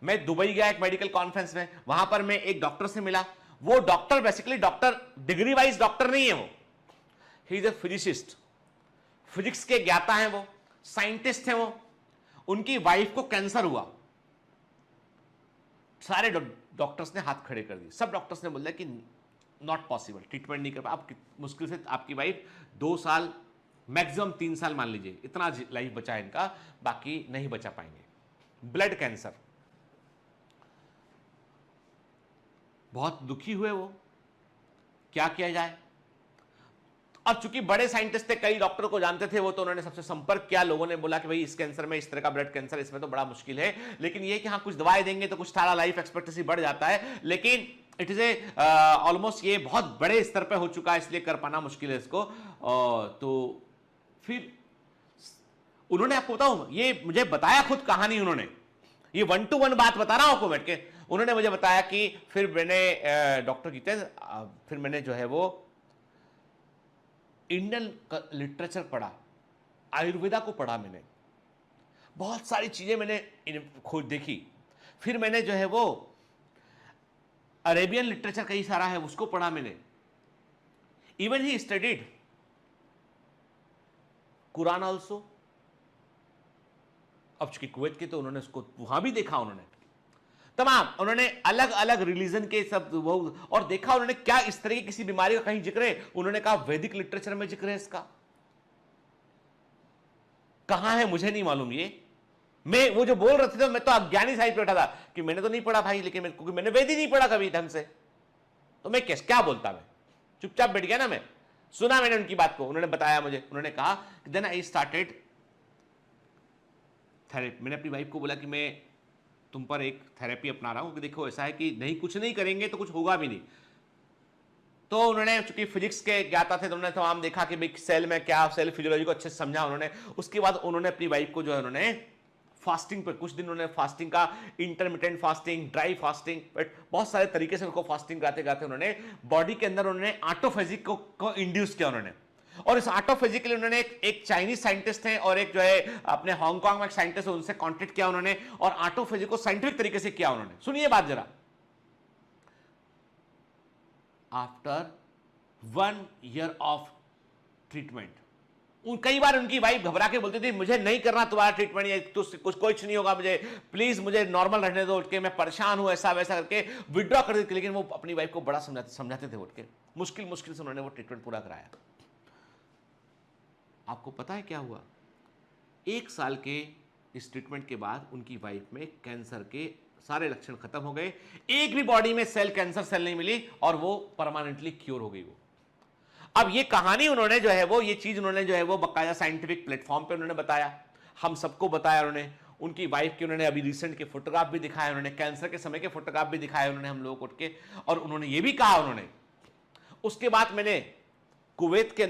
मैं दुबई गया एक मेडिकल कॉन्फ्रेंस में, वहां पर मैं एक डॉक्टर से मिला। वो doctor basically doctor degree wise doctor नहीं है, वो he is a physicist, physics के ज्ञाता हैं, वो साइंटिस्ट हैं। वो उनकी वाइफ को कैंसर हुआ, सारे डॉक्टर्स ने हाथ खड़े कर दिए, सब डॉक्टर्स ने बोला कि नॉट पॉसिबल, ट्रीटमेंट नहीं कर पा, आप मुश्किल से आपकी वाइफ 2 साल मैक्सिमम 3 साल मान लीजिए इतना लाइफ बचा है इनका, बाकी नहीं बचा पाएंगे। ब्लड कैंसर, बहुत दुखी हुए वो, क्या किया जाए। और चूंकि बड़े साइंटिस्ट थे, कई डॉक्टर को जानते थे वो, तो उन्होंने सबसे संपर्क किया। लोगों ने बोला कि भाई इस कैंसर में, इस तरह का ब्लड कैंसर, इसमें तो बड़ा मुश्किल है, लेकिन ये कि हाँ कुछ दवाएं देंगे तो कुछ सारा लाइफ एक्सपेक्टेंसी बढ़ जाता है, लेकिन इट इज ए ऑलमोस्ट ये बहुत बड़े स्तर पे हो चुका है, इसलिए कर पाना मुश्किल है इसको। तो फिर उन्होंने, आपको बताऊं, ये मुझे बताया खुद कहानी उन्होंने, ये 1 to 1 बात बता रहा हूं आपको बैठ के। उन्होंने मुझे बताया कि फिर मैंने डॉक्टर की फिर मैंने जो है वो इंडियन लिटरेचर पढ़ा, आयुर्वेदा को पढ़ा, मैंने बहुत सारी चीजें मैंने खोज देखी। फिर मैंने जो है वो अरेबियन लिटरेचर कई सारा है उसको पढ़ा मैंने। Even he studied Quran also. अब चूंकि कुवैत के, तो उन्होंने उसको वहां भी देखा, उन्होंने तमाम, उन्होंने अलग अलग रिलीजन के सब वो, और देखा उन्होंने क्या इस तरह की किसी बीमारी का कहीं जिक्र है। उन्होंने कहा वैदिक लिटरेचर में जिक्र है इसका, कहां है मुझे नहीं मालूम। ये मैं, वो जो बोल रहे थे तो मैं तो अज्ञानी साइड पे बैठा था कि मैंने तो नहीं पढ़ा भाई, लेकिन क्योंकि मैंने वेद ही नहीं पढ़ा कभी ढंग से, तो मैं क्या बोलता, मैं चुपचाप बैठ गया ना। मैं सुना मैंने उनकी बात को, उन्होंने बताया मुझे, उन्होंने कहा देन आई स्टार्टेड थेरेपी। मैंने अपनी वाइफ को बोला कि मैं तुम पर एक थेरेपी अपना रहा हूं, कि देखो ऐसा है कि नहीं, कुछ नहीं करेंगे तो कुछ होगा भी नहीं। तो उन्होंने, चूंकि फिजिक्स के ज्ञाता थे, तो उन्होंने तमाम देखा कि भाई सेल में क्या, सेल फिजियोलॉजी को अच्छे से समझा उन्होंने। उसके बाद उन्होंने अपनी वाइफ को जो है उन्होंने फास्टिंग पर कुछ दिन उन्होंने फास्टिंग का, intermittent fasting, dry fasting, but बहुत सारे तरीके से उनको फास्टिंग कराते कराते उन्होंने बॉडी के अंदर उन्होंने ऑटोफेजिक को इंड्यूस किया उन्होंने। और इस ऑटोफेजी के लिए उन्होंने एक चाइनीज साइंटिस्ट हैं और एक जो है अपने हांगकांग में एक साइंटिस्ट है, उनसे कांटेक्ट किया उन्होंने, और ऑटोफेजी को साइंटिफिक तरीके से किया उन्होंने। सुनिए बात जरा। आफ्टर 1 year ऑफ ट्रीटमेंट, कई बार उनकी वाइफ घबरा के बोलती थी मुझे नहीं करना तुम्हारा ट्रीटमेंट, ये कुछ नहीं होगा, मुझे प्लीज मुझे नॉर्मल रहने दो, उठ के मैं परेशान हूं, ऐसा वैसा करके विड्रॉ कर देती। लेकिन वो अपनी वाइफ को बड़ा समझाते थे उठ के, मुश्किल से उन्होंने वो ट्रीटमेंट पूरा कराया। आपको पता है क्या हुआ? 1 साल के इस ट्रीटमेंट के बाद उनकी वाइफ में कैंसर के सारे लक्षण खत्म हो गए, एक भी बॉडी में कैंसर सेल नहीं मिली, और वो परमानेंटली क्योर हो गई वो। अब ये कहानी उन्होंने जो है वो, ये चीज उन्होंने जो है वो बकाया साइंटिफिक प्लेटफॉर्म पे उन्होंने बताया, हम सबको बताया उन्होंने। उनकी वाइफ के उन्होंने अभी रिसेंट के फोटोग्राफ भी दिखाए उन्होंने, कैंसर के समय के फोटोग्राफ भी दिखाए उन्होंने हम लोगों को उठ के। और उन्होंने ये भी कहा उन्होंने, उसके बाद मैंने कुवैत के